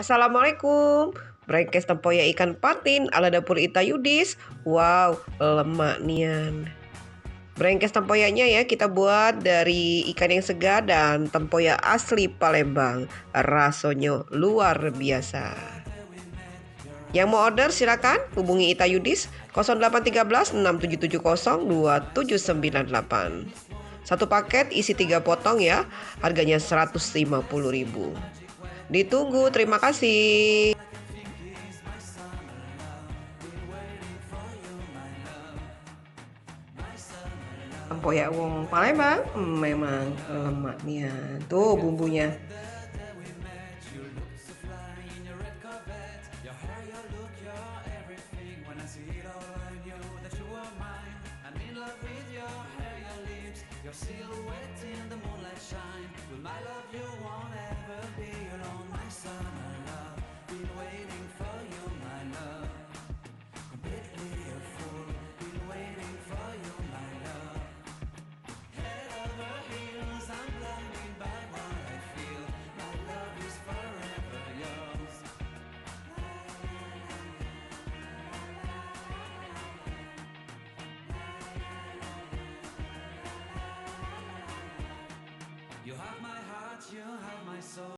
Assalamualaikum. Brengkes tempoyak ikan patin ala dapur Ita Yudis. Wow, lemak nian. Brengkes tempoyaknya ya kita buat dari ikan yang segar dan tempoyak asli Palembang. Rasanya luar biasa. Yang mau order silakan hubungi Ita Yudis 0813 6770 2798. Satu paket isi 3 potong ya. Harganya 150.000. Ditunggu, terima kasih. Tempoyak wong Palembang memang lemaknya. Tuh bumbunya. You have my heart, you have my soul.